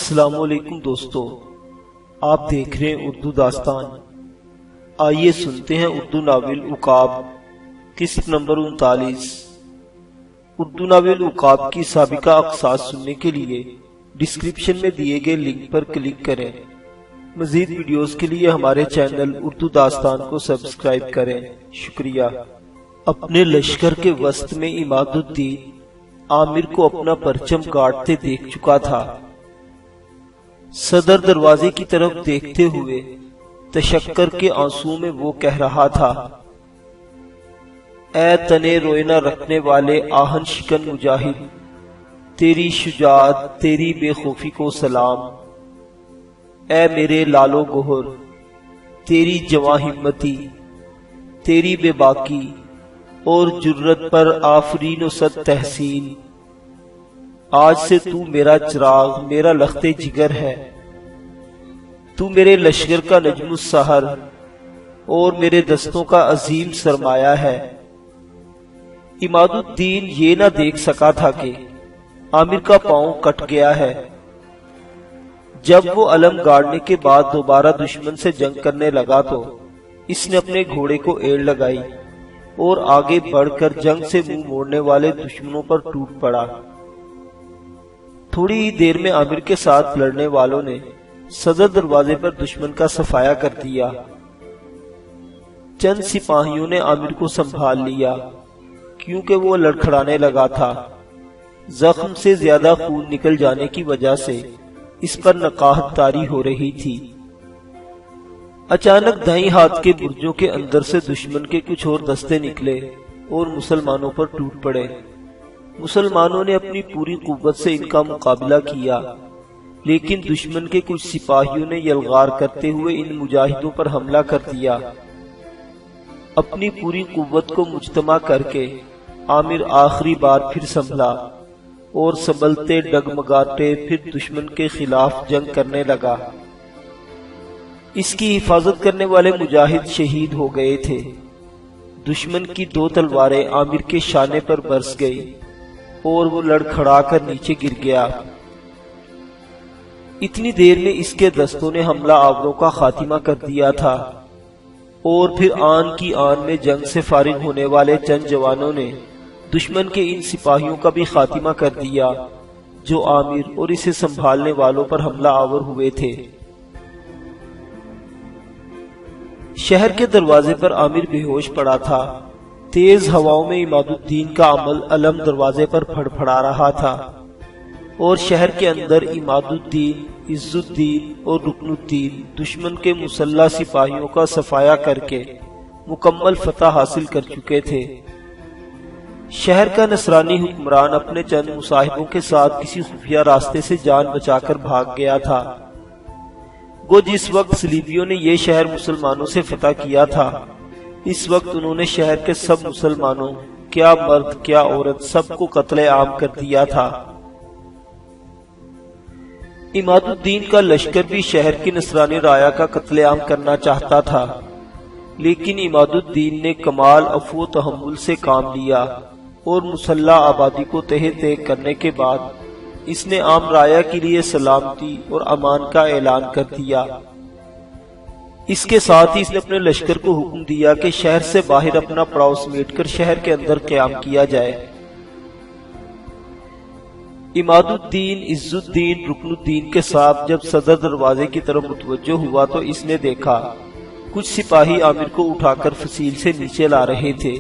السلام علیکم دوستو، آپ دیکھ رہے ہیں اردو داستان۔ آئیے سنتے ہیں اردو ناول عقاب قسط نمبر 39۔ اردو ناول عقاب کی سابقہ اقساط سننے کے لیے ڈسکرپشن میں دیے گئے لنک پر کلک کریں۔ مزید ویڈیوز کے لیے ہمارے چینل اردو داستان کو سبسکرائب کریں۔ شکریہ۔ اپنے لشکر کے وسط میں عماد الدین عامر کو اپنا پرچم گاڑتے دیکھ چکا تھا۔ صدر دروازے کی طرف دیکھتے ہوئے تشکر کے آنسو میں وہ کہہ رہا تھا، اے تنے روئے نہ رکھنے والے آہن شکن مجاہد، تیری شجاعت تیری بے خوفی کو سلام۔ اے میرے لالو گوہر، تیری جواں ہمتی، تیری بے باکی اور جرت پر آفرین و صد تحسین۔ آج سے تو میرا چراغ، میرا لخت جگر ہے، تو میرے لشکر کا نجم السحر اور میرے دستوں کا عظیم سرمایہ ہے۔ عماد الدین یہ نہ دیکھ سکا تھا کہ عامر کا پاؤں کٹ گیا ہے۔ جب وہ علم گاڑنے کے بعد دوبارہ دشمن سے جنگ کرنے لگا تو اس نے اپنے گھوڑے کو ایڑ لگائی اور آگے بڑھ کر جنگ سے منہ موڑنے والے دشمنوں پر ٹوٹ پڑا۔ تھوڑی ہی دیر میں عامر کے ساتھ لڑنے والوں نے صدر دروازے پر دشمن کا صفایا کر دیا۔ چند سپاہیوں نے عامر کو سنبھال لیا کیونکہ وہ لڑکھڑانے لگا تھا۔ زخم سے زیادہ خون نکل جانے کی وجہ سے اس پر نقاہت طاری ہو رہی تھی۔ اچانک دائیں ہاتھ کے برجوں کے اندر سے دشمن کے کچھ اور دستے نکلے اور مسلمانوں پر ٹوٹ پڑے۔ مسلمانوں نے اپنی پوری قوت سے ان کا مقابلہ کیا، لیکن دشمن کے کچھ سپاہیوں نے یلغار کرتے ہوئے ان مجاہدوں پر حملہ کر دیا۔ اپنی پوری قوت کو مجتمع کر کے عامر آخری بار پھر سنبھلا اور سنبھلتے ڈگمگاتے پھر دشمن کے خلاف جنگ کرنے لگا۔ اس کی حفاظت کرنے والے مجاہد شہید ہو گئے تھے۔ دشمن کی 2 تلواریں عامر کے شانے پر برس گئی اور وہ لڑکھڑا کر نیچے گر گیا۔ اتنی دیر میں اس کے دستوں نے حملہ آوروں کا خاتمہ کر دیا تھا اور پھر آن کی آن میں جنگ سے فارغ ہونے والے چند جوانوں نے دشمن کے ان سپاہیوں کا بھی خاتمہ کر دیا جو عامر اور اسے سنبھالنے والوں پر حملہ آور ہوئے تھے۔ شہر کے دروازے پر عامر بے ہوش پڑا تھا۔ تیز ہواؤں میں عماد الدین کا عمل علم دروازے پر پھڑ پھڑا رہا تھا اور شہر کے اندر عماد الدین، عز الدین اور رکن الدین دشمن کے مسلح سپاہیوں کا صفایا کر کے مکمل فتح حاصل کر چکے تھے۔ شہر کا نصرانی حکمران اپنے چند مصاحبوں کے ساتھ کسی خفیہ راستے سے جان بچا کر بھاگ گیا تھا۔ وہ جس وقت صلیبیوں نے یہ شہر مسلمانوں سے فتح کیا تھا، اس وقت انہوں نے شہر کے سب مسلمانوں، کیا مرد کیا عورت، سب کو قتل عام کر دیا تھا۔ عماد الدین کا لشکر بھی شہر کی نصرانی رایا کا قتل عام کرنا چاہتا تھا، لیکن عماد الدین نے کمال عفو و تحمل سے کام لیا اور مسلح آبادی کو تہہ تہہ کرنے کے بعد اس نے عام رایا کے لیے سلامتی اور امان کا اعلان کر دیا۔ اس کے ساتھ ہی اس نے اپنے لشکر کو حکم دیا کہ شہر سے باہر اپنا پڑاؤ سمیٹ کر شہر کے اندر قیام کیا جائے۔ عماد الدین، عز الدین، رکن الدین کے ساتھ جب صدر دروازے کی طرف متوجہ ہوا تو اس نے دیکھا کچھ سپاہی عامر کو اٹھا کر فصیل سے نیچے لا رہے تھے۔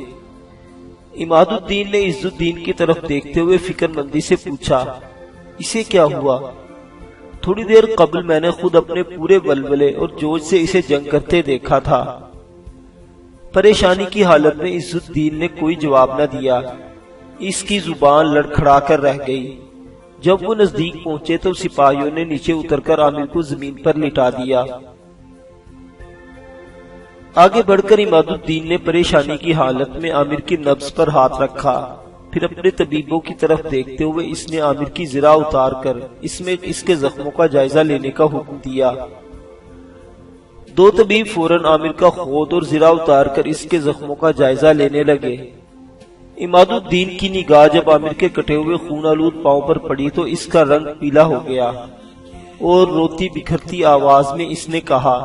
عماد الدین نے عز الدین کی طرف دیکھتے ہوئے فکر مندی سے پوچھا، اسے کیا ہوا؟ تھوڑی دیر قبل میں نے خود اپنے پورے ولولے اور جوش سے اسے جنگ کرتے دیکھا تھا۔ پریشانی کی حالت میں عز الدین نے کوئی جواب نہ دیا۔ اس کی زبان لڑکھڑا کر رہ گئی۔ جب وہ نزدیک پہنچے تو سپاہیوں نے نیچے اتر کر عامر کو زمین پر لٹا دیا۔ آگے بڑھ کر عماد الدین نے پریشانی کی حالت میں عامر کی نبض پر ہاتھ رکھا، پھر اپنے طبیبوں کی طرف دیکھتے ہوئے اس نے عامر کی زرہ اتار کر اس میں اس کے زخموں کا جائزہ لینے کا حکم دیا۔ 2 طبیب فوراً عامر کا خود اور زرہ اتار کر اس کے زخموں کا جائزہ لینے لگے۔ عماد الدین کی نگاہ جب عامر کے کٹے ہوئے خون آلود پاؤں پر پڑی تو اس کا رنگ پیلا ہو گیا۔ اور روتی بکھرتی آواز میں اس نے کہا،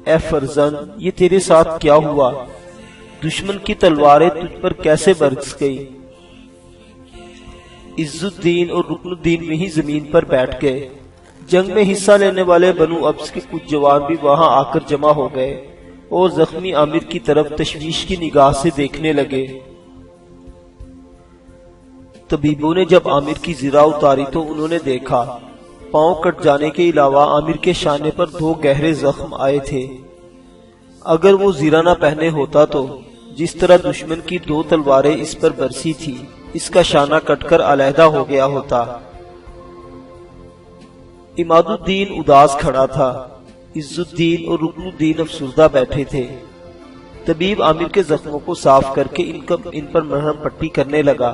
اے فرزند، یہ تیرے ساتھ کیا ہوا؟ دشمن کی تلواریں تجھ پر کیسے برس گئی؟ عز الدین اور رکن الدین میں ہی زمین پر بیٹھ گئے۔ جنگ میں حصہ لینے والے بنو ابس کے کچھ جوان بھی وہاں آ کر جمع ہو گئے اور زخمی عامر کی طرف تشویش کی نگاہ سے دیکھنے لگے۔ طبیبوں نے جب عامر کی زرہ اتاری تو انہوں نے دیکھا پاؤں کٹ جانے کے علاوہ عامر کے شانے پر 2 گہرے زخم آئے تھے۔ اگر وہ زرہ نہ پہنے ہوتا تو جس طرح دشمن کی 2 تلواریں اس پر برسی تھی، اس کا شانہ کٹ کر علیحدہ ہو گیا ہوتا۔ عماد الدین اداس کھڑا تھا، عز الدین اور رکن الدین افسردہ بیٹھے تھے۔ طبیب عامر کے زخموں کو صاف کر کے ان پر مرہم پٹی کرنے لگا۔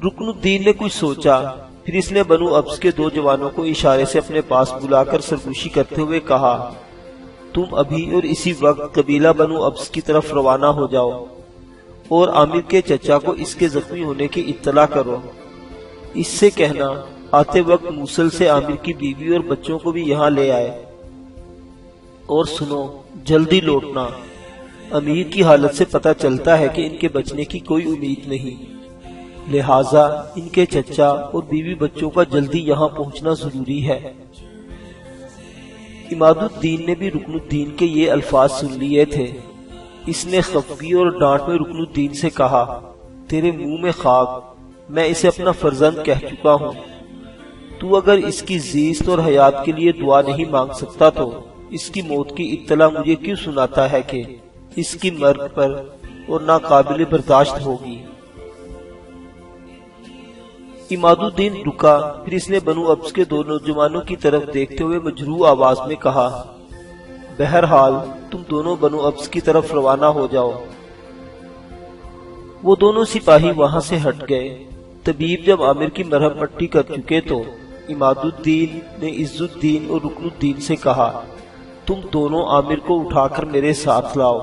رکن الدین نے کچھ سوچا، پھر اس نے بنو ابس کے 2 جوانوں کو اشارے سے اپنے پاس بلا کر سرگوشی کرتے ہوئے کہا، تم ابھی اور اسی وقت قبیلہ بنو ابس کی طرف روانہ ہو جاؤ اور عامر کے چچا کو اس کے زخمی ہونے کی اطلاع کرو۔ اس سے کہنا آتے وقت موصل سے عامر کی بیوی اور بچوں کو بھی یہاں لے آئے، اور سنو، جلدی لوٹنا۔ امیر کی حالت سے پتہ چلتا ہے کہ ان کے بچنے کی کوئی امید نہیں، لہٰذا ان کے چچا اور بیوی بچوں کا جلدی یہاں پہنچنا ضروری ہے۔ عماد الدین نے بھی رکن الدین کے یہ الفاظ سن لیے تھے۔ اس نے خفگی اور ڈانٹ میں رکن الدین سے کہا، تیرے منہ میں خاک، میں اسے اپنا فرزند کہہ چکا ہوں۔ تو اگر اس کی زیست اور حیات کے لیے دعا نہیں مانگ سکتا تو اس کی موت کی اطلاع مجھے کیوں سناتا ہے کہ اس کی مرگ پر اور ناقابل برداشت ہوگی؟ عماد الدین رکا، پھر اس نے بنو ابس کے 2 نوجوانوں کی طرف دیکھتے ہوئے مجروح آواز میں کہا، بہرحال تم دونوں بنو ابس کی طرف روانہ ہو جاؤ۔ وہ دونوں سپاہی وہاں سے ہٹ گئے۔ طبیب جب عامر کی مرہم پٹی کر چکے تو عماد الدین نے عز الدین اور رکن الدین سے کہا، تم دونوں عامر کو اٹھا کر میرے ساتھ لاؤ۔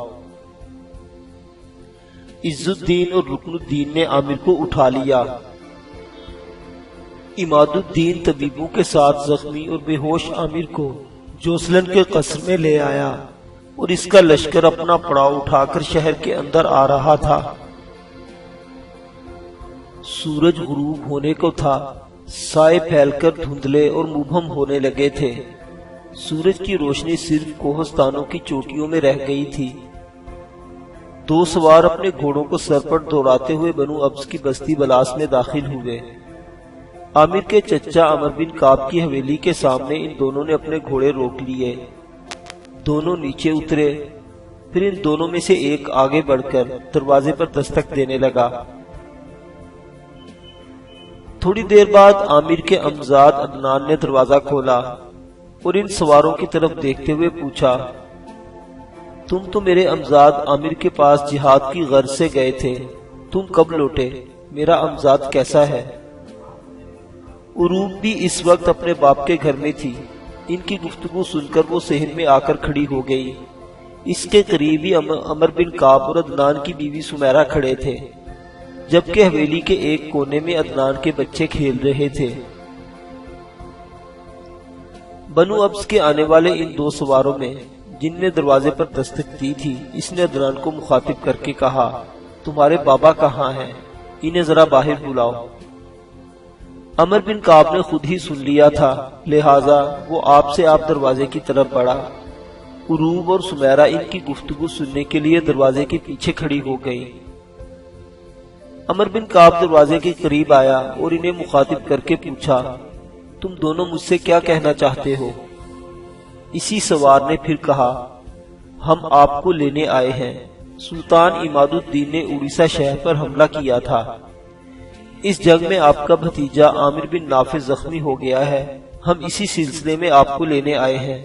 عز الدین اور رکن الدین نے عامر کو اٹھا لیا۔ عماد الدین طبیبوں کے ساتھ زخمی اور بے ہوش عامر کو جوسلن کے قصر میں لے آیا اور اس کا لشکر اپنا پڑاؤ اٹھا کر شہر کے اندر آ رہا تھا۔ سورج غروب ہونے کو تھا، سائے پھیل کر دھندلے اور مبہم ہونے لگے تھے۔ سورج کی روشنی صرف کوہستانوں کی چوٹیوں میں رہ گئی تھی۔ 2 سوار اپنے گھوڑوں کو سر پر دوڑاتے ہوئے بنو ابس کی بستی بلاس میں داخل ہوئے۔ عامر کے چچا عمر بن کعب کی حویلی کے سامنے ان دونوں نے اپنے گھوڑے روک لیے۔ دونوں نیچے اترے، پھر ان دونوں میں سے ایک آگے بڑھ کر دروازے پر دستک دینے لگا۔ تھوڑی دیر بعد عامر کے امزاد عدنان نے دروازہ کھولا اور ان سواروں کی طرف دیکھتے ہوئے پوچھا، تم تو میرے امزاد عامر کے پاس جہاد کی غرض سے گئے تھے، تم کب لوٹے؟ میرا امزاد کیسا ہے؟ عروب بھی اس وقت اپنے باپ کے گھر میں تھی۔ ان کی گفتگو سن کر وہ صحن میں آ کر کھڑی ہو گئی۔ اس کے قریب ہی عمر بن کعب اور عدنان کی بیوی سمیرہ کھڑے تھے، جبکہ حویلی کے ایک کونے میں عدنان کے بچے کھیل رہے تھے۔ بنو ابس کے آنے والے ان 2 سواروں میں جن نے دروازے پر دستک دی تھی، اس نے عدنان کو مخاطب کر کے کہا، تمہارے بابا کہاں ہیں؟ انہیں ذرا باہر بلاؤ۔ عمر بن کعب نے خود ہی سن لیا تھا، لہٰذا وہ آپ دروازے کی طرف بڑھا۔ عروب اور سمیرہ ان کی گفتگو سننے کے لیے دروازے کے پیچھے کھڑی ہو گئی۔ عمر بن کعب دروازے کے قریب آیا اور انہیں مخاطب کر کے پوچھا، تم دونوں مجھ سے کیا کہنا چاہتے ہو؟ اسی سوار نے پھر کہا، ہم آپ کو لینے آئے ہیں۔ سلطان عماد الدین نے اڑیسہ شہر پر حملہ کیا تھا۔ اس جنگ میں آپ کا بھتیجا عامر بن نافع زخمی ہو گیا ہے، ہم اسی سلسلے میں آپ کو لینے آئے ہیں۔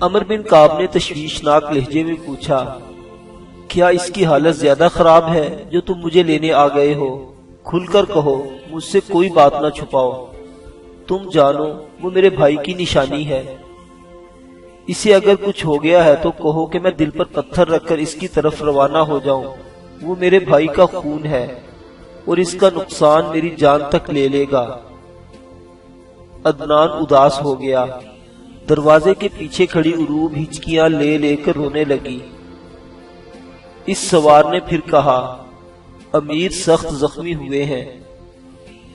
عمر بن کعب نے تشویشناک لہجے میں پوچھا، کیا اس کی حالت زیادہ خراب ہے جو تم مجھے لینے آ گئے ہو؟ کھل کر کہو، مجھ سے کوئی بات نہ چھپاؤ۔ تم جانو وہ میرے بھائی کی نشانی ہے، اسے اگر کچھ ہو گیا ہے تو کہو کہ میں دل پر پتھر رکھ کر اس کی طرف روانہ ہو جاؤں۔ وہ میرے بھائی کا خون ہے اور اس کا نقصان میری جان تک لے لے گا۔ عدنان اداس ہو گیا۔ دروازے کے پیچھے کھڑی عروب ہچکیاں لے لے کر رونے لگی۔ اس سوار نے پھر کہا، امیر سخت زخمی ہوئے ہیں۔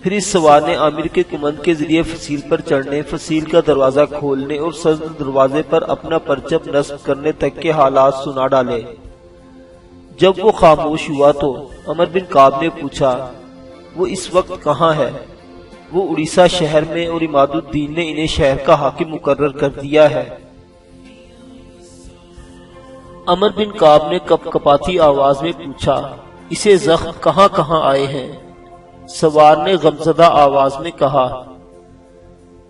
پھر اس سوار نے عامر کے کمند کے ذریعے فصیل پر چڑھنے، فصیل کا دروازہ کھولنے اور صدر دروازے پر اپنا پرچم نصب کرنے تک کے حالات سنا ڈالے۔ جب وہ خاموش ہوا تو عمر بن کعب نے پوچھا، وہ اس وقت کہاں ہے؟ وہ اڑیسہ شہر میں اور عماد الدین نے انہیں شہر کا حاکم مقرر کر دیا ہے۔ عمر بن کعب نے کپ کپاتی آواز میں پوچھا، اسے زخم کہاں کہاں آئے ہیں؟ سوار نے غمزدہ آواز میں کہا،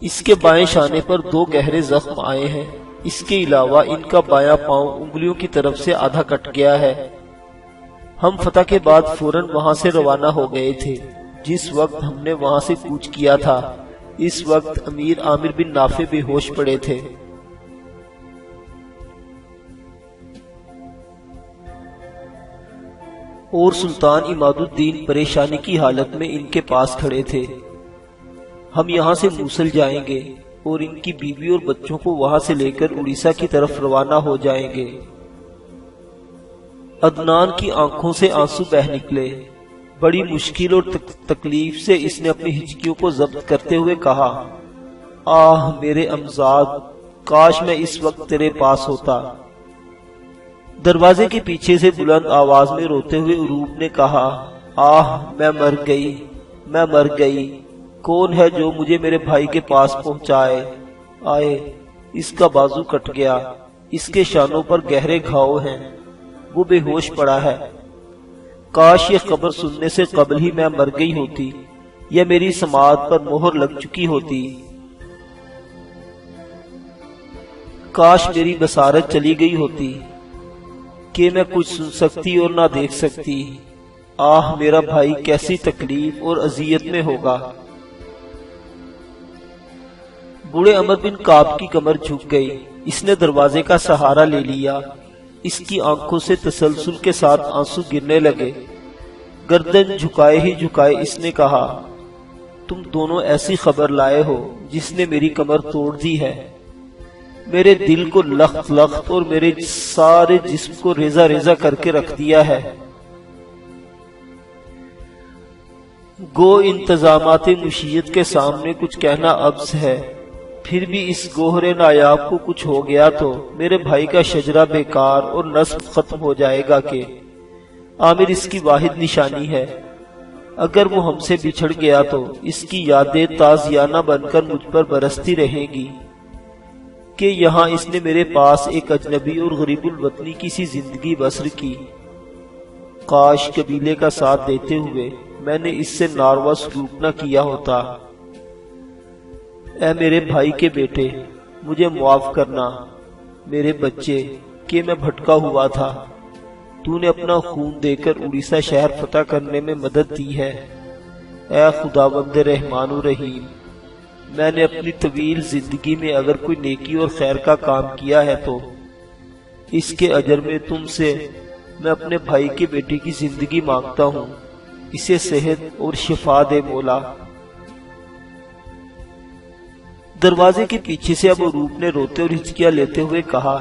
اس کے بائیں شانے پر 2 گہرے زخم آئے ہیں، اس کے علاوہ ان کا بایاں پاؤں انگلیوں کی طرف سے آدھا کٹ گیا ہے۔ ہم فتح کے بعد فوراً وہاں سے روانہ ہو گئے تھے۔ جس وقت ہم نے وہاں سے کوچ کیا تھا، اس وقت امیر عامر بن نافع بے ہوش پڑے تھے۔ اور سلطان عماد الدین پریشانی کی حالت میں ان کے پاس کھڑے تھے۔ ہم یہاں سے موصل جائیں گے اور ان کی بیوی اور بچوں کو وہاں سے لے کر اڑیسہ کی طرف روانہ ہو جائیں گے۔ عدنان کی آنکھوں سے آنسو بہہ نکلے۔ بڑی مشکل اور تکلیف سے اس نے اپنی ہچکیوں کو ضبط کرتے ہوئے کہا، آہ میرے امزاد، کاش میں اس وقت تیرے پاس ہوتا۔ دروازے کے پیچھے سے بلند آواز میں روتے ہوئے عروب نے کہا، آہ میں مر گئی، میں مر گئی، کون ہے جو مجھے میرے بھائی کے پاس پہنچائے؟ آئے، اس کا بازو کٹ گیا، اس کے شانوں پر گہرے گھاؤ ہیں، وہ بے ہوش پڑا ہے۔ کاش یہ خبر سننے سے قبل ہی میں مر گئی ہوتی یا میری سماعت پر مہر لگ چکی ہوتی۔ کاش میری بصارت چلی گئی ہوتی کہ میں کچھ سن سکتی اور نہ دیکھ سکتی۔ آہ میرا بھائی کیسی تکلیف اور اذیت میں ہوگا۔ بوڑھے عمر بن کعب کی کمر جھک گئی۔ اس نے دروازے کا سہارا لے لیا۔ اس کی آنکھوں سے تسلسل کے ساتھ آنسو گرنے لگے۔ گردن جھکائے ہی جھکائے اس نے کہا، تم دونوں ایسی خبر لائے ہو جس نے میری کمر توڑ دی ہے، میرے دل کو لخت لخت اور میرے سارے جسم کو ریزہ ریزہ کر کے رکھ دیا ہے۔ گو انتظامات مشیت کے سامنے کچھ کہنا عبث ہے، پھر بھی اس گوہر نایاب کو کچھ ہو گیا تو میرے بھائی کا شجرہ بیکار اور نسب ختم ہو جائے گا کہ عامر اس کی واحد نشانی ہے۔ اگر وہ ہم سے بچھڑ گیا تو اس کی یادیں تازیانہ بن کر مجھ پر برستی رہیں گی کہ یہاں اس نے میرے پاس ایک اجنبی اور غریب الوطنی کی سی زندگی بسر کی۔ کاش قبیلے کا ساتھ دیتے ہوئے میں نے اس سے ناروا سلوک نہ کیا ہوتا۔ اے میرے بھائی کے بیٹے، مجھے معاف کرنا، میرے بچے، کہ میں بھٹکا ہوا تھا۔ تو نے اپنا خون دے کر اڑیسہ شہر فتح کرنے میں مدد دی ہے۔ اے خداوند رحمان و رحیم، میں نے اپنی طویل زندگی میں اگر کوئی نیکی اور خیر کا کام کیا ہے تو اس کے اجر میں تم سے میں اپنے بھائی کے بیٹے کی زندگی مانگتا ہوں۔ اسے صحت اور شفا دے مولا۔ دروازے کے پیچھے سے اب عروب نے روتے اور ہچکیاں لیتے ہوئے کہا،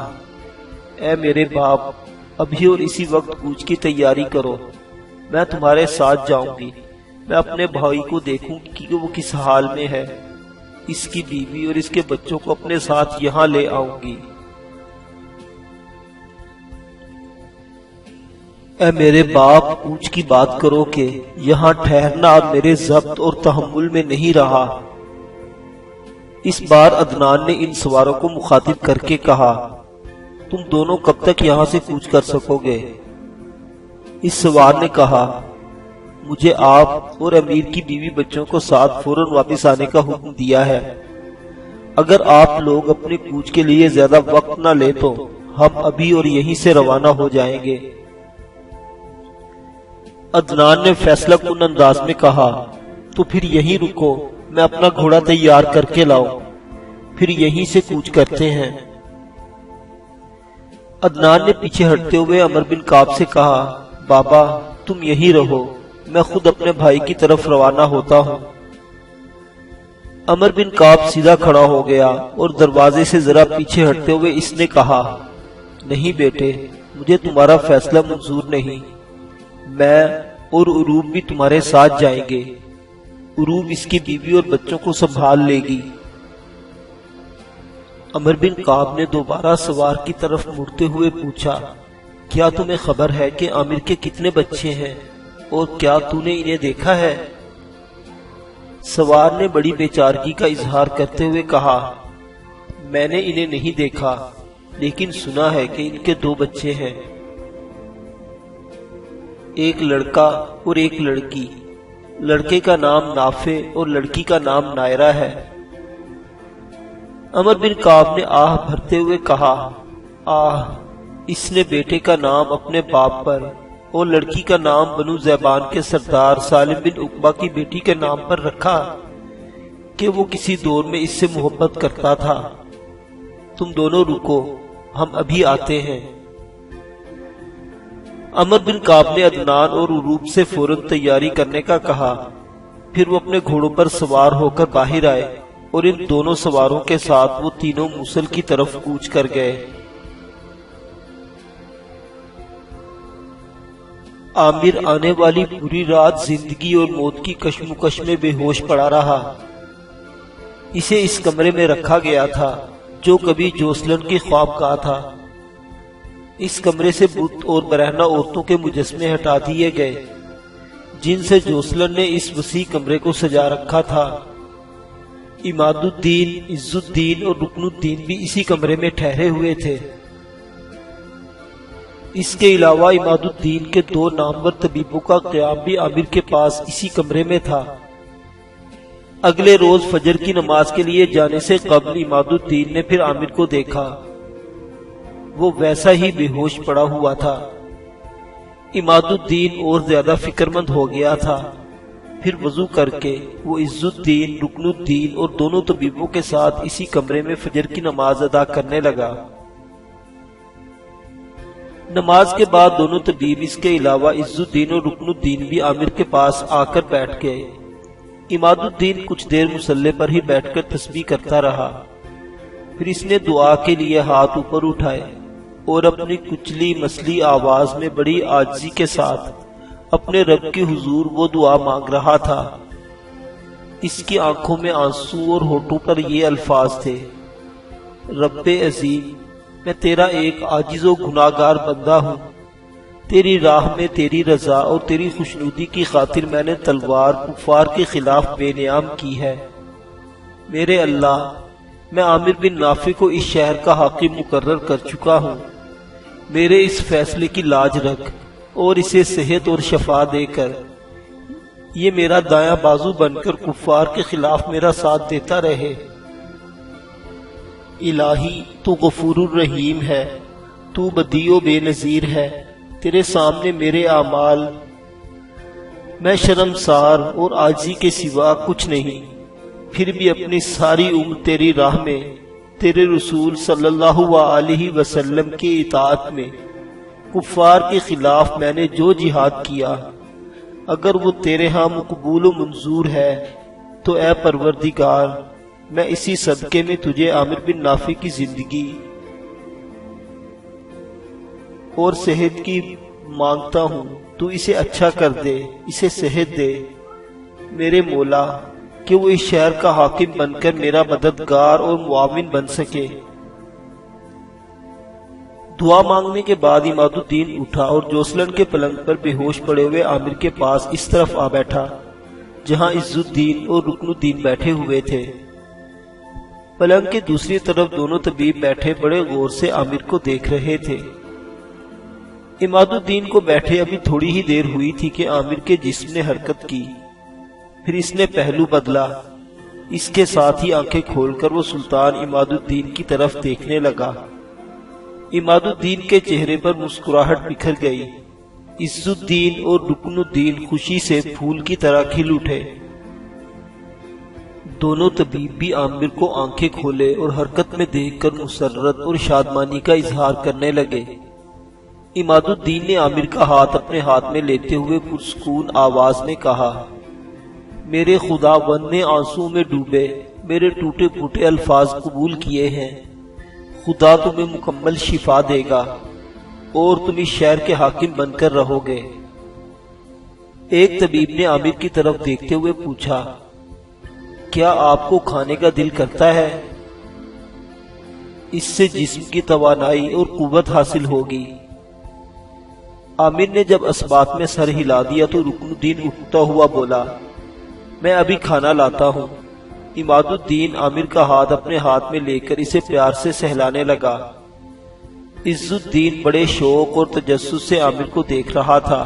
اے میرے باپ، ابھی اور اسی وقت کوچ کی تیاری کرو، میں تمہارے ساتھ جاؤں گی۔ میں اپنے بھائی کو دیکھوں کہ وہ کس حال میں ہے، اس کی بیوی اور اس کے بچوں کو اپنے ساتھ یہاں لے آؤں گی۔ اے میرے باپ، کوچ کی بات کرو کہ یہاں ٹھہرنا اب میرے ضبط اور تحمل میں نہیں رہا۔ اس بار عدنان نے ان سواروں کو مخاطب کر کے کہا، تم دونوں کب تک یہاں سے کوچ کر سکو گے؟ اس سوار نے کہا، مجھے آپ اور امیر کی بیوی بچوں کو ساتھ فوراً واپس آنے کا حکم دیا ہے۔ اگر آپ لوگ اپنے کوچ کے لیے زیادہ وقت نہ لیں تو ہم ابھی اور یہیں سے روانہ ہو جائیں گے۔ عدنان نے فیصلہ کن انداز میں کہا، تو پھر یہیں رکو، میں اپنا گھوڑا تیار کر کے لاؤں، پھر یہیں سے کوچ کرتے ہیں۔ عدنان نے پیچھے ہٹتے ہوئے عمر بن کعب سے کہا، بابا تم یہیں رہو، میں خود اپنے بھائی کی طرف روانہ ہوتا ہوں۔ عمر بن کعب سیدھا کھڑا ہو گیا اور دروازے سے ذرا پیچھے ہٹتے ہوئے اس نے کہا، نہیں بیٹے، مجھے تمہارا فیصلہ منظور نہیں، میں اور عروب بھی تمہارے ساتھ جائیں گے، عروب اس کی بیوی اور بچوں کو سنبھال لے گی۔ عمر بن کعب نے دوبارہ سوار کی طرف مڑتے ہوئے پوچھا، کیا تمہیں خبر ہے کہ عامر کے کتنے بچے ہیں اور کیا تو نے انہیں دیکھا ہے؟ سوار نے بڑی بے چارگی کا اظہار کرتے ہوئے کہا، میں نے انہیں نہیں دیکھا، لیکن سنا ہے کہ ان کے 2 بچے ہیں، ایک لڑکا اور ایک لڑکی، لڑکے کا نام نافع اور لڑکی کا نام نائرہ ہے۔ عمر بن کعب نے آہ بھرتے ہوئے کہا، آہ، اس نے بیٹے کا نام اپنے باپ پر اور لڑکی کا نام بنو زیبان کے سردار سالم بن عقبہ کی بیٹی کے نام پر رکھا کہ وہ کسی دور میں اس سے محبت کرتا تھا۔ تم دونوں رکو، ہم ابھی آتے ہیں۔ عمر بن کعب نے عدنان اور عروب سے فوراً تیاری کرنے کا کہا، پھر وہ اپنے گھوڑوں پر سوار ہو کر باہر آئے اور ان دونوں سواروں کے ساتھ وہ تینوں موصل کی طرف کوچ کر گئے۔ عامر آنے والی پوری رات زندگی اور موت کی کشمکش میں بے ہوش پڑا رہا۔ اسے اس کمرے میں رکھا گیا تھا جو کبھی جوسلن کی خوابگاہ تھا۔ اس کمرے سے بت اور برہنہ عورتوں کے مجسمے ہٹا دیے گئے جن سے جوسلن نے اس وسیع کمرے کو سجا رکھا تھا۔ عماد الدین، عز الدین اور رکن الدین بھی اسی کمرے میں ٹھہرے ہوئے تھے۔ اس کے علاوہ عماد الدین کے 2 نامور طبیبوں کا قیام بھی عامر کے پاس اسی کمرے میں تھا۔ اگلے روز فجر کی نماز کے لیے جانے سے قبل عماد الدین نے پھر عامر کو دیکھا، وہ ویسا ہی بے ہوش پڑا ہوا تھا۔ عماد الدین اور زیادہ فکر مند ہو گیا تھا۔ پھر وضو کر کے وہ عز الدین، رکن الدین اور دونوں طبیبوں کے ساتھ اسی کمرے میں فجر کی نماز ادا کرنے لگا۔ نماز کے بعد دونوں طبیب اس کے علاوہ عز الدین اور رکن الدین بھی عامر کے پاس آ کر بیٹھ گئے۔ عماد الدین کچھ دیر مصلے پر ہی بیٹھ کر تسبیح کرتا رہا، پھر اس نے دعا کے لیے ہاتھ اوپر اٹھائے اور اپنی کچلی مسلی آواز میں بڑی عاجزی کے ساتھ اپنے رب کے حضور وہ دعا مانگ رہا تھا۔ اس کی آنکھوں میں آنسو اور ہونٹوں پر یہ الفاظ تھے، رب عظیم، میں تیرا ایک عاجز و گناہگار بندہ ہوں، تیری راہ میں تیری رضا اور تیری خوشنودی کی خاطر میں نے تلوار کفار کے خلاف بے نیام کی ہے۔ میرے اللہ، میں عامر بن نافع کو اس شہر کا حاکم مقرر کر چکا ہوں، میرے اس فیصلے کی لاج رکھ اور اسے صحت اور شفا دے کر یہ میرا دایاں بازو بن کر کفار کے خلاف میرا ساتھ دیتا رہے۔ الہی، تو غفور الرحیم ہے، تو بدیع و بے نظیر ہے، تیرے سامنے میرے اعمال، میں شرمسار اور عاجزی کے سوا کچھ نہیں، پھر بھی اپنی ساری عمر تیری راہ میں، تیرے رسول صلی اللہ علیہ وسلم کی اطاعت میں کفار کے خلاف میں نے جو جہاد کیا، اگر وہ تیرے ہاں مقبول و منظور ہے تو اے پروردگار، میں اسی صدقے میں تجھے عامر بن نافع کی زندگی اور صحت کی مانگتا ہوں، تو اسے اچھا کر دے، اسے صحت دے میرے مولا، کہ وہ اس شہر کا حاکم بن کر میرا مددگار اور معاون بن سکے۔ دعا مانگنے کے بعد عماد الدین اٹھا اور جوسلن کے پلنگ پر بے ہوش پڑے ہوئے عامر کے پاس اس طرف آ بیٹھا جہاں عز الدین اور رکن الدین بیٹھے ہوئے تھے۔ پلنگ کے دوسری طرف دونوں طبیب بیٹھے بڑے غور سے عامر کو دیکھ رہے تھے۔ عماد الدین کو بیٹھے ابھی تھوڑی ہی دیر ہوئی تھی کہ عامر کے جسم نے حرکت کی، پھر اس نے پہلو بدلا، اس کے ساتھ ہی آنکھیں کھول کر وہ سلطان عماد الدین کی طرف دیکھنے لگا۔ عماد الدین کے چہرے پر مسکراہٹ بکھر گئی، عز الدین اور رکن الدین خوشی سے پھول کی طرح کھل اٹھے۔ دونوں طبیب بھی عامر کو آنکھیں کھولے اور حرکت میں دیکھ کر مسرت اور شادمانی کا اظہار کرنے لگے۔ عماد الدین نے عامر کا ہاتھ اپنے ہاتھ میں لیتے ہوئے پرسکون آواز میں کہا، میرے خداوند نے آنسو میں ڈوبے میرے ٹوٹے پھوٹے الفاظ قبول کیے ہیں۔ خدا تمہیں مکمل شفا دے گا اور تم اس شہر کے حاکم بن کر رہو گے۔ ایک طبیب نے عامر کی طرف دیکھتے ہوئے پوچھا، کیا آپ کو کھانے کا دل کرتا ہے؟ اس سے جسم کی توانائی اور قوت حاصل ہوگی۔ عامر نے جب اس بات میں سر ہلا دیا تو رکن الدین اٹھتا ہوا بولا، میں ابھی کھانا لاتا ہوں۔ عماد الدین عامر کا ہاتھ اپنے ہاتھ میں لے کر اسے پیار سے سہلانے لگا۔ عز الدین بڑے شوق اور تجسس سے عامر کو دیکھ رہا تھا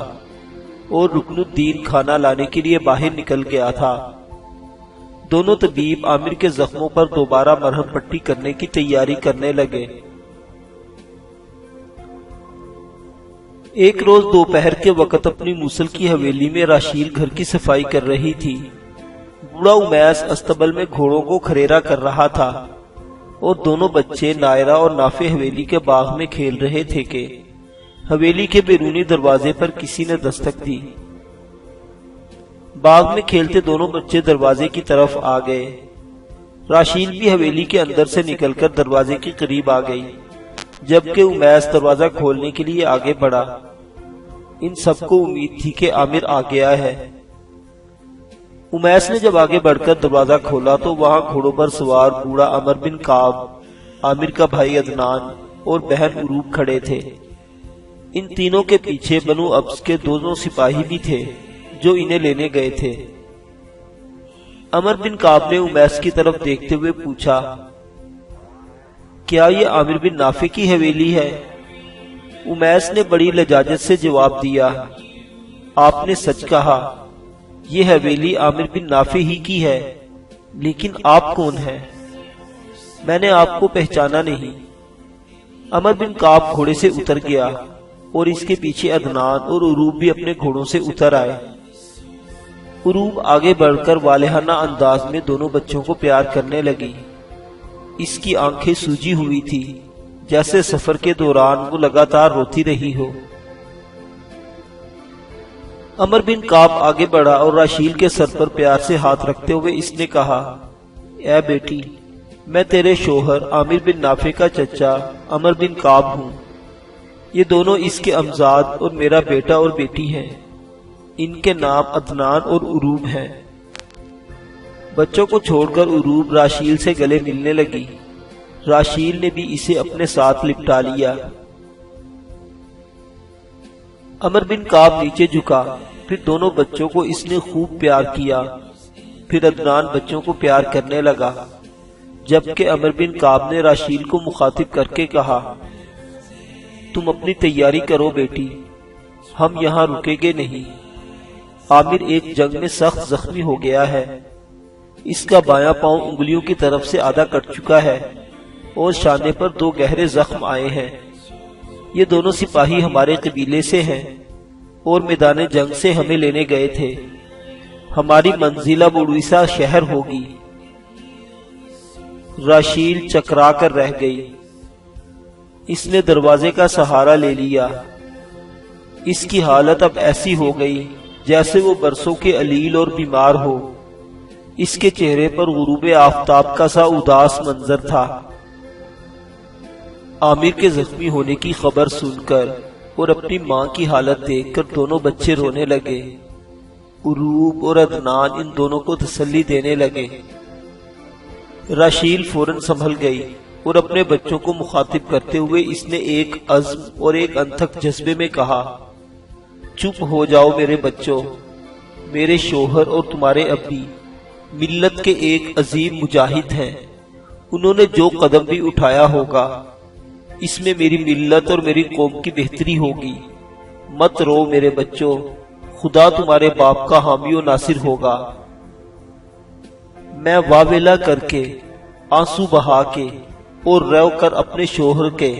اور رکن الدین کھانا لانے کے لیے باہر نکل گیا تھا۔ دونوں طبیب عامر کے زخموں پر دوبارہ مرہم پٹی کرنے کی تیاری کرنے لگے۔ ایک روز دوپہر کے وقت اپنی موصل کی حویلی میں راشیل گھر کی صفائی کر رہی تھی۔ بوڑھا امیس استبل میں گھوڑوں کو کھریرا کر رہا تھا اور دونوں بچے نائرہ اور نافع حویلی کے باغ میں کھیل رہے تھے کہ حویلی کے بیرونی دروازے پر کسی نے دستک دی۔ باغ میں کھیلتے دونوں بچے دروازے کی طرف آ گئے۔ راشیل بھی حویلی کے اندر سے نکل کر دروازے کے قریب آ گئی، جبکہ امیس دروازہ کھولنے کے لیے آگے بڑھا۔ ان سب کو امید تھی کہ عامر آ گیا ہے۔ امیس نے جب آگے بڑھ کر دروازہ کھولا تو وہاں گھوڑوں پر سوار بوڑھا عمر بن کعب، عامر کا بھائی عدنان اور بہن عروب کھڑے تھے۔ ان تینوں کے پیچھے بنو ابس کے دونوں سپاہی بھی تھے جو انہیں لینے گئے تھے۔ عمر بن کعب نے امیس کی طرف دیکھتے ہوئے پوچھا، کیا یہ عامر بن نافع کی حویلی ہے؟ امیس نے بڑی لجاجت سے جواب دیا، آپ نے سچ کہا، یہ حویلی عامر بن نافع ہی کی ہے، لیکن آپ کون ہیں؟ میں نے آپ کو پہچانا نہیں۔ عمر بن کعب گھوڑے سے اتر گیا اور اس کے پیچھے عدنان اور عروب بھی اپنے گھوڑوں سے اتر آئے۔ عروب آگے بڑھ کر والہانہ انداز میں دونوں بچوں کو پیار کرنے لگی۔ اس کی آنکھیں سوجی ہوئی تھی، جیسے سفر کے دوران وہ لگاتار روتی رہی ہو۔ عمر بن کعب آگے بڑھا اور راشیل کے سر پر پیار سے ہاتھ رکھتے ہوئے اس نے کہا، اے بیٹی، میں تیرے شوہر عامر بن نافع کا چچا عمر بن کعب ہوں۔ یہ دونوں اس کے امزاد اور میرا بیٹا اور بیٹی ہیں۔ ان کے نام عدنان اور عروب ہیں۔ بچوں کو چھوڑ کر عروب راشیل سے گلے ملنے لگی۔ راشیل نے بھی اسے اپنے ساتھ لپٹا لیا۔ عمر بن کعب نیچے جھکا، پھر دونوں بچوں کو اس نے خوب پیار کیا۔ پھر عدنان بچوں کو پیار کرنے لگا، جبکہ عمر بن کعب نے راشیل کو مخاطب کر کے کہا، تم اپنی تیاری کرو بیٹی، ہم یہاں رکیں گے نہیں۔ عامر ایک جنگ میں سخت زخمی ہو گیا ہے۔ اس کا بایاں پاؤں انگلیوں کی طرف سے آدھا کٹ چکا ہے اور شانے پر 2 گہرے زخم آئے ہیں۔ یہ دونوں سپاہی ہمارے قبیلے سے ہیں اور میدان جنگ سے ہمیں لینے گئے تھے۔ ہماری منزل اب اڑیسہ شہر ہوگی۔ راشیل چکرا کر رہ گئی۔ اس نے دروازے کا سہارا لے لیا۔ اس کی حالت اب ایسی ہو گئی جیسے وہ برسوں کے علیل اور بیمار ہو۔ اس کے چہرے پر غروب آفتاب کا سا اداس منظر تھا۔ عامر کے زخمی ہونے کی خبر سن کر اور اپنی ماں کی حالت دیکھ کر دونوں بچے رونے لگے۔ عروب اور عدنان ان دونوں کو تسلی دینے لگے۔ راشیل فوراً سنبھل گئی اور اپنے بچوں کو مخاطب کرتے ہوئے اس نے ایک عزم اور ایک انتھک جذبے میں کہا، چپ ہو جاؤ میرے بچوں، میرے شوہر اور تمہارے ابی ملت کے ایک عظیم مجاہد ہیں۔ انہوں نے جو قدم بھی اٹھایا ہوگا اس میں میری ملت اور میری قوم کی بہتری ہوگی۔ مت رو میرے بچوں، خدا تمہارے باپ کا حامی و ناصر ہوگا۔ میں واویلا کر کے، آنسو بہا کے اور رو کر اپنے شوہر کے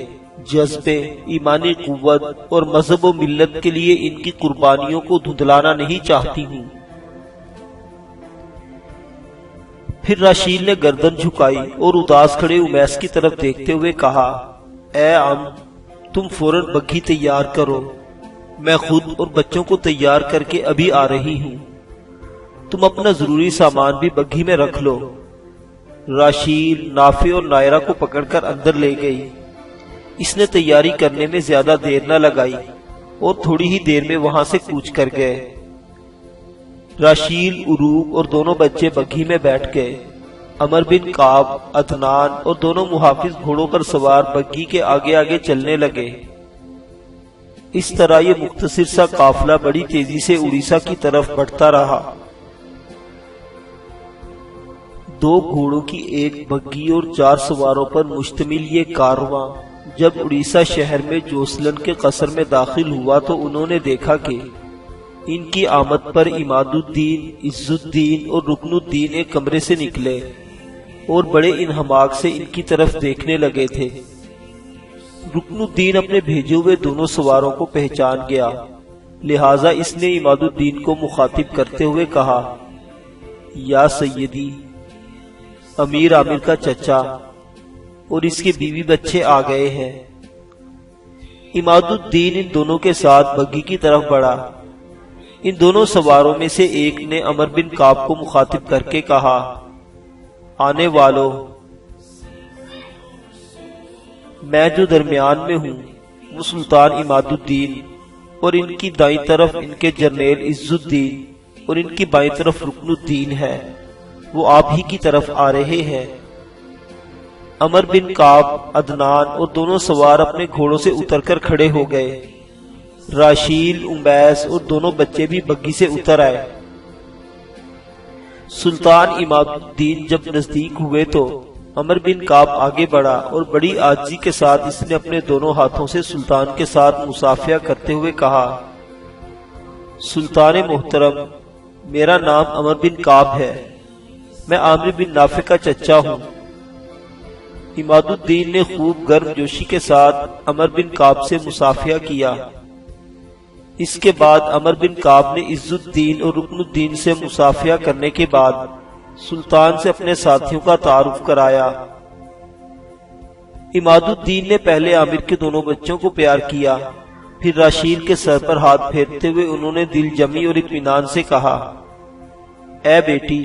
جذبے، ایمانی قوت اور مذہب و ملت کے لیے ان کی قربانیوں کو دھندلانا نہیں چاہتی ہوں۔ پھر راشیل نے گردن جھکائی اور اداس کھڑے امیس کی طرف دیکھتے ہوئے کہا، اے عم، تم فوراً بگھی تیار کرو، میں خود اور بچوں کو تیار کر کے ابھی آ رہی ہوں۔ تم اپنا ضروری سامان بھی بگھی میں رکھ لو۔ راشیل نافع اور نائرہ کو پکڑ کر اندر لے گئی۔ اس نے تیاری کرنے میں زیادہ دیر نہ لگائی اور تھوڑی ہی دیر میں وہاں سے کوچ کر گئے۔ راشیل، عروق اور دونوں بچے بگھی میں بیٹھ گئے۔ عمر بن کعب، عدنان اور دونوں محافظ گھوڑوں پر سوار بگھی کے آگے آگے چلنے لگے۔ اس طرح یہ مختصر سا قافلہ بڑی تیزی سے اڑیسہ کی طرف بڑھتا رہا۔ 2 گھوڑوں کی ایک بگھی اور 4 سواروں پر مشتمل یہ کارواں جب اڑیسہ شہر میں جوسلن کے قصر میں داخل ہوا تو انہوں نے دیکھا کہ ان کی آمد پر عماد الدین، عز الدین اور رکن الدین ایک کمرے سے نکلے اور بڑے انہماک سے ان کی طرف دیکھنے لگے تھے۔ رکن الدین اپنے بھیجے ہوئے دونوں سواروں کو پہچان گیا، لہٰذا اس نے عماد الدین کو مخاطب کرتے ہوئے کہا، یا سیدی، امیر عامر کا چچا اور اس کے بیوی بچے آ گئے ہیں۔ عماد الدین ان دونوں کے ساتھ بگھی کی طرف بڑھا۔ ان دونوں سواروں میں سے ایک نے عمر بن کعب کو مخاطب کر کے کہا، آنے والو، میں جو درمیان میں ہوں وہ سلطان عماد الدین اور ان کی دائیں طرف ان کے جرنیل عز الدین اور ان کی بائیں طرف رکن الدین ہے، وہ آپ ہی کی طرف آ رہے ہیں۔ عمر بن کعب، عدنان اور دونوں سوار اپنے گھوڑوں سے اتر کر کھڑے ہو گئے۔ راشیل، امیس اور دونوں بچے بھی بگھی سے اتر آئے۔ سلطان عماد الدین جب نزدیک ہوئے تو عمر بن کعب آگے بڑھا اور بڑی عاجزی کے ساتھ اس نے اپنے دونوں ہاتھوں سے سلطان کے ساتھ مصافحہ کرتے ہوئے کہا، سلطان محترم، میرا نام عمر بن کعب ہے، میں عامر بن نافع کا چچا ہوں۔ عماد الدین نے خوب گرم جوشی کے ساتھ عمر بن کعب سے مصافحہ کیا۔ اس کے بعد عمر بن کعب نے عز الدین اور رکن الدین سے مصافحہ کرنے کے بعد سلطان سے اپنے ساتھیوں کا تعارف کرایا۔ عماد الدین نے پہلے عامر کے دونوں بچوں کو پیار کیا، پھر راشیل کے سر پر ہاتھ پھیرتے ہوئے انہوں نے دل جمی اور اطمینان سے کہا، اے بیٹی،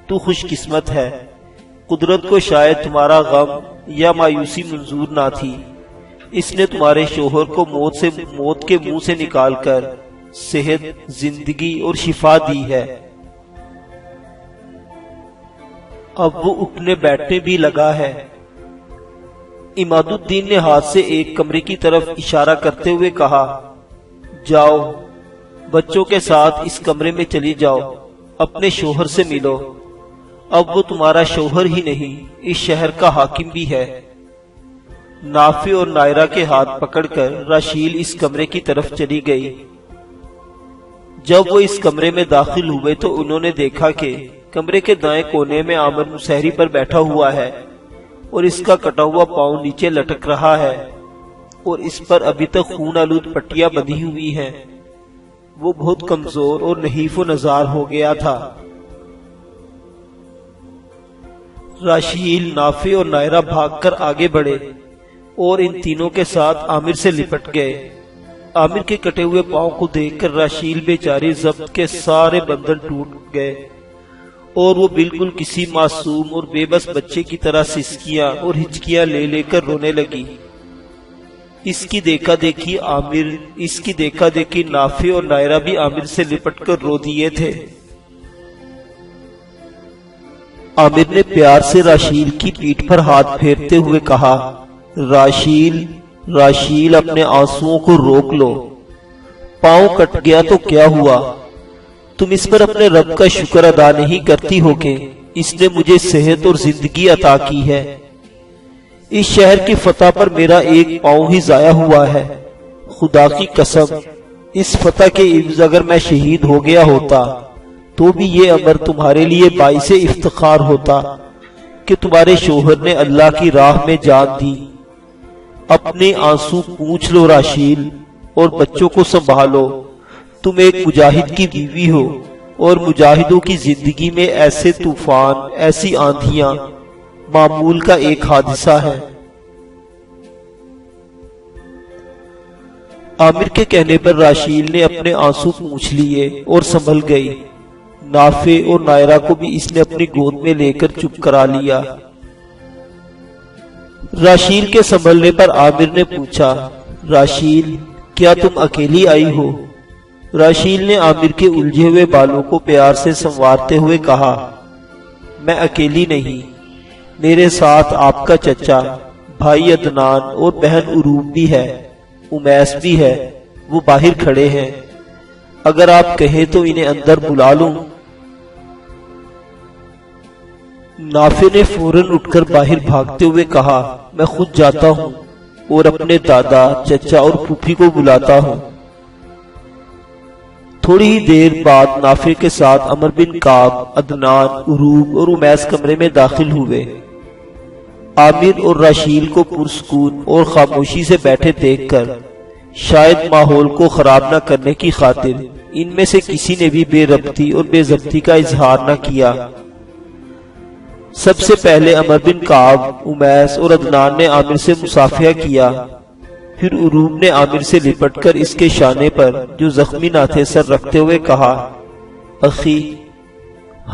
تو خوش قسمت ہے، قدرت کو شاید تمہارا غم یا مایوسی منظور نہ تھی، اس نے تمہارے شوہر کو موت کے منہ سے نکال کر صحت، زندگی اور شفا دی ہے۔ اب وہ اٹھنے بیٹھنے بھی لگا ہے۔ عماد الدین نے ہاتھ سے ایک کمرے کی طرف اشارہ کرتے ہوئے کہا، جاؤ، بچوں کے ساتھ اس کمرے میں چلی جاؤ، اپنے شوہر سے ملو، اب وہ تمہارا شوہر ہی نہیں، اس شہر کا حاکم بھی ہے۔ نافع اور نائرہ کے ہاتھ پکڑ کر راشیل اس کمرے کی طرف چلی گئی۔ جب وہ اس کمرے میں داخل ہوئے تو انہوں نے دیکھا کہ کمرے کے دائیں کونے میں عامر مسحری پر بیٹھا ہوا ہے اور اس کا کٹا ہوا پاؤں نیچے لٹک رہا ہے اور اس پر ابھی تک خون آلود پٹیاں بندھی ہوئی ہیں۔ وہ بہت کمزور اور نحیف و نزار ہو گیا تھا۔ راشیل، نافع اور نائرہ بھاگ کر آگے بڑھے اور ان تینوں کے ساتھ عامر سے لپٹ گئے۔ عامر کے کٹے ہوئے پاؤں کو دیکھ کر راشیل بیچاری ضبط کے سارے بندھن ٹوٹ گئے اور وہ بالکل کسی معصوم اور بے بس بچے کی طرح سسکیاں اور ہچکیاں لے لے کر رونے لگی۔ اس کی دیکھا دیکھی نافع اور نائرہ بھی عامر سے لپٹ کر رو دیے تھے۔ عامر نے پیار سے راشیل کی پیٹھ پر ہاتھ پھیرتے ہوئے کہا، راشیل، اپنے آنسوؤں کو روک لو، پاؤں کٹ گیا تو کیا ہوا، تم اس پر اپنے رب کا شکر ادا نہیں کرتی ہو کہ اس نے مجھے صحت اور زندگی عطا کی ہے۔ اس شہر کی فتح پر میرا ایک پاؤں ہی ضائع ہوا ہے، خدا کی قسم اس فتح کے عوض اگر میں شہید ہو گیا ہوتا تو بھی یہ امر تمہارے لیے باعث افتخار ہوتا کہ تمہارے شوہر نے اللہ کی راہ میں جان دی۔ اپنے آنسو پوچھ لو راشیل اور بچوں کو سنبھالو، تم ایک مجاہد کی بیوی ہو اور مجاہدوں کی زندگی میں ایسے طوفان، ایسی آندھیاں معمول کا ایک حادثہ ہے۔ عامر کے کہنے پر راشیل نے اپنے آنسو پوچھ لیے اور سنبھل گئی۔ نافع اور نائرہ کو بھی اس نے اپنی گود میں لے کر چپ کرا لیا۔ راشیل کے سنبھلنے پر عامر نے پوچھا، راشیل کیا تم اکیلی آئی ہو؟ راشیل نے عامر کے الجھے ہوئے بالوں کو پیار سے سنوارتے ہوئے کہا، میں اکیلی نہیں، میرے ساتھ آپ کا چچا، بھائی عدنان اور بہن عروب بھی ہے، امیس بھی ہے، وہ باہر کھڑے ہیں، اگر آپ کہیں تو انہیں اندر بلا لوں؟ نافع نے فوراً اٹھ کر باہر بھاگتے ہوئے کہا، میں خود جاتا ہوں اور اپنے دادا، چچا اور پھوپھی کو بلاتا ہوں۔ تھوڑی ہی دیر بعد نافع کے ساتھ عمر بن کعب، عدنان، عروب اور امیس کمرے میں داخل ہوئے۔ عامر اور راشیل کو پرسکون اور خاموشی سے بیٹھے دیکھ کر شاید ماحول کو خراب نہ کرنے کی خاطر ان میں سے کسی نے بھی بے ربطی اور بے ضبطی کا اظہار نہ کیا۔ سب سے پہلے عمر بن کعب، امیس اور عدنان نے عامر سے مصافحہ کیا، پھر عروب نے عامر سے لپٹ کر اس کے شانے پر جو زخمی نہ تھے سر رکھتے ہوئے کہا، اخی،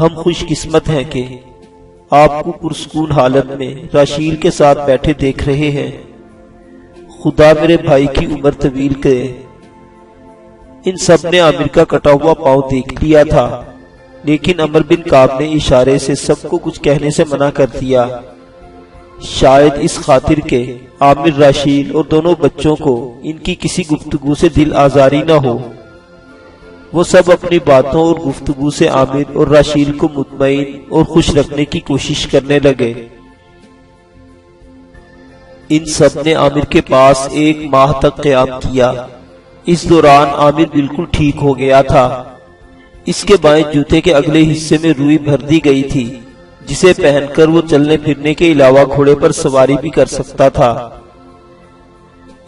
ہم خوش قسمت ہیں کہ آپ کو پرسکون حالت میں راشیل کے ساتھ بیٹھے دیکھ رہے ہیں، خدا میرے بھائی کی عمر طویل کرے۔ ان سب نے عامر کا کٹا ہوا پاؤں دیکھ لیا تھا، لیکن عمر بن کعب نے اشارے سے سب کو کچھ کہنے سے منع کر دیا، شاید اس خاطر کہ عامر، راشیل اور دونوں بچوں کو ان کی کسی گفتگو سے دل آزاری نہ ہو۔ وہ سب اپنی باتوں اور گفتگو سے عامر اور راشیل کو مطمئن اور خوش رکھنے کی کوشش کرنے لگے۔ ان سب نے عامر کے پاس 1 ماہ تک قیام کیا۔ اس دوران عامر بالکل ٹھیک ہو گیا تھا۔ اس کے بائیں جوتے کے اگلے حصے میں روئی بھر دی گئی تھی، جسے پہن کر وہ چلنے پھرنے کے علاوہ گھوڑے پر سواری بھی کر سکتا تھا۔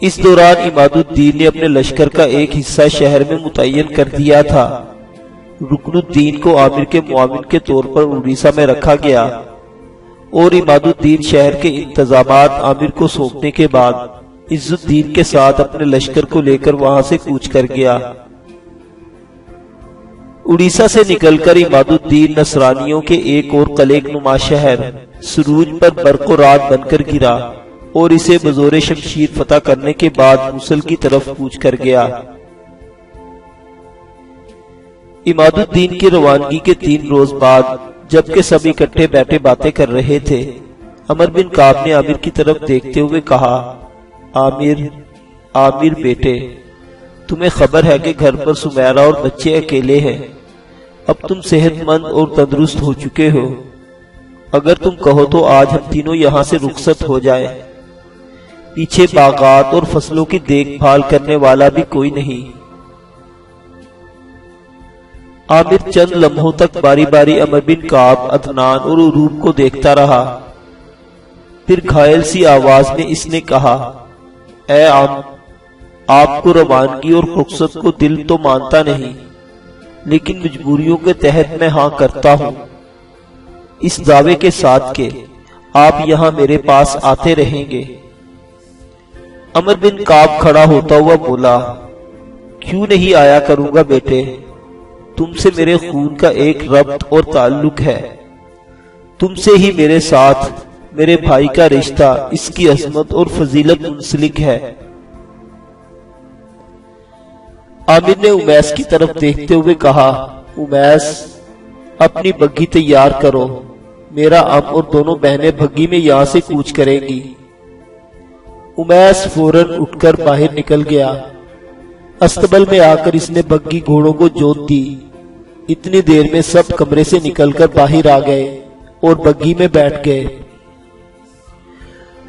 اس دوران عماد الدین نے اپنے لشکر کا ایک حصہ شہر میں متعین کر دیا تھا۔ رکن الدین کو عامر کے معاون کے طور پر اڑیسہ میں رکھا گیا، اور عماد الدین شہر کے انتظامات عامر کو سونپنے کے بعد عز الدین کے ساتھ اپنے لشکر کو لے کر وہاں سے کوچ کر گیا۔ اڑیسہ سے نکل کر عماد الدین نصرانیوں کے ایک اور قلعہ نما شہر سروج پر برق و رعد بن کر گرا اور اسے بزور شمشیر فتح کرنے کے بعد موصل کی طرف کوچ کر گیا۔ عماد الدین کی روانگی کے 3 روز بعد جبکہ سب اکٹھے بیٹھے باتیں کر رہے تھے، عمر بن کعب نے عامر کی طرف دیکھتے ہوئے کہا، عامر بیٹے، تمہیں خبر ہے کہ گھر پر سمیرہ اور بچے اکیلے ہیں۔ اب تم صحت مند اور تندرست ہو چکے ہو، اگر تم کہو تو آج ہم تینوں یہاں سے رخصت ہو جائیں۔ پیچھے باغات اور فصلوں کی دیکھ بھال کرنے والا بھی کوئی نہیں۔ عامر چند لمحوں تک باری باری عمر بن کعب، عدنان اور عروب کو دیکھتا رہا، پھر گھائل سی آواز میں اس نے کہا، اے عم، آپ کو روانگی اور رخصت کو دل تو مانتا نہیں، لیکن مجبوریوں کے تحت میں ہاں کرتا ہوں، اس دعوے کے ساتھ کہ آپ یہاں میرے پاس آتے رہیں گے۔ عمر بن کعب کھڑا ہوتا ہوا بولا، کیوں نہیں آیا کروں گا بیٹے، تم سے میرے خون کا ایک ربط اور تعلق ہے، تم سے ہی میرے ساتھ میرے بھائی کا رشتہ، اس کی عظمت اور فضیلت منسلک ہے۔ عامر نے امیس کی طرف دیکھتے ہوئے کہا، امیس، اپنی بگھی تیار کرو، میرا عم اور دونوں بہنیں بگھی میں یہاں سے کوچ کریں گی۔ امیس فوراً اٹھ کر باہر نکل گیا۔ استبل میں آ کر اس نے بگھی گھوڑوں کو جوت دی۔ اتنی دیر میں سب کمرے سے نکل کر باہر آ گئے اور بگھی میں بیٹھ گئے۔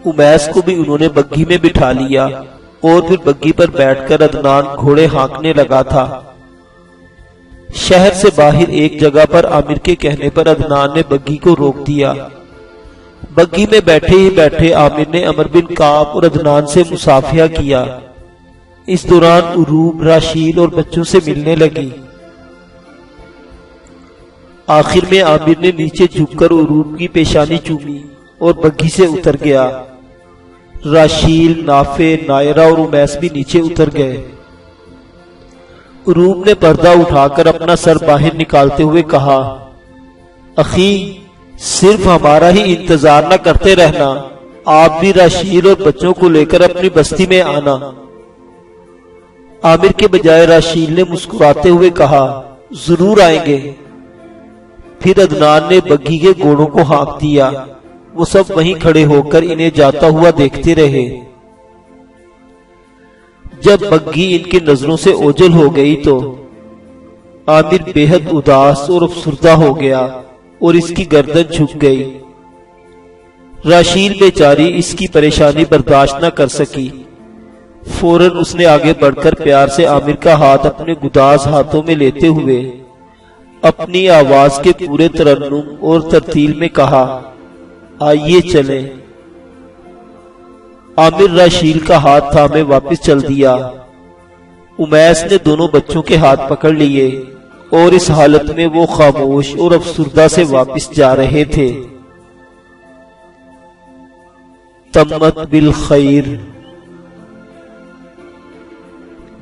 امیس کو بھی انہوں نے بگھی میں بٹھا لیا اور پھر بگھی پر بیٹھ کر عدنان گھوڑے ہانکنے لگا تھا۔ شہر سے باہر ایک جگہ پر عامر کے کہنے پر عدنان نے بگھی کو روک دیا۔ بگھی میں بیٹھے ہی بیٹھے عامر نے عمر بن کعب اور عدنان سے مصافحہ کیا۔ اس دوران عروب، راشیل اور بچوں سے ملنے لگی۔ آخر میں عامر نے نیچے جھک کر عروب کی پیشانی چومی اور بگھی سے اتر گیا۔ راشیل، نافع، نائرہ اور امیس بھی نیچے اتر گئے۔ روم نے پردہ اٹھا کر اپنا سر باہر نکالتے ہوئے کہا، اخی صرف ہمارا ہی انتظار نہ کرتے رہنا، آپ بھی راشیل اور بچوں کو لے کر اپنی بستی میں آنا۔ عامر کے بجائے راشیل نے مسکراتے ہوئے کہا، ضرور آئیں گے۔ پھر عدنان نے بگھی کے گھوڑوں کو ہانک دیا۔ وہ سب وہیں کھڑے ہو کر انہیں جاتا ہوا دیکھتے رہے۔ جب بگھی ان کی نظروں سے اوجھل ہو گئی تو عامر بے حد اداس اور افسردہ ہو گیا اور اس کی گردن جھک گئی۔ راشیل بیچاری اس کی پریشانی برداشت نہ کر سکی۔ فوراً اس نے آگے بڑھ کر پیار سے عامر کا ہاتھ اپنے گداز ہاتھوں میں لیتے ہوئے اپنی آواز کے پورے ترنم اور ترتیل میں کہا، آئیے چلیں۔ عامر راشیل کا ہاتھ تھامے واپس چل دیا۔ امیس نے دونوں بچوں کے ہاتھ پکڑ لیے اور اس حالت میں وہ خاموش اور افسردہ سے واپس جا رہے تھے۔ تمت بالخیر۔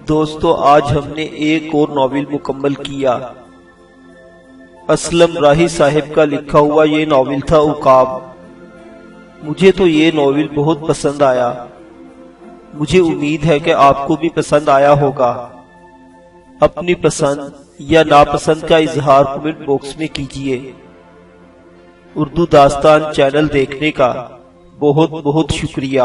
دوستو، آج ہم نے ایک اور ناول مکمل کیا۔ اسلم راہی صاحب کا لکھا ہوا یہ ناول تھا عقاب۔ مجھے تو یہ ناول بہت پسند آیا۔ مجھے امید ہے کہ آپ کو بھی پسند آیا ہوگا۔ اپنی پسند یا ناپسند کا اظہار کمنٹ باکس میں کیجیے۔ اردو داستان چینل دیکھنے کا بہت بہت شکریہ۔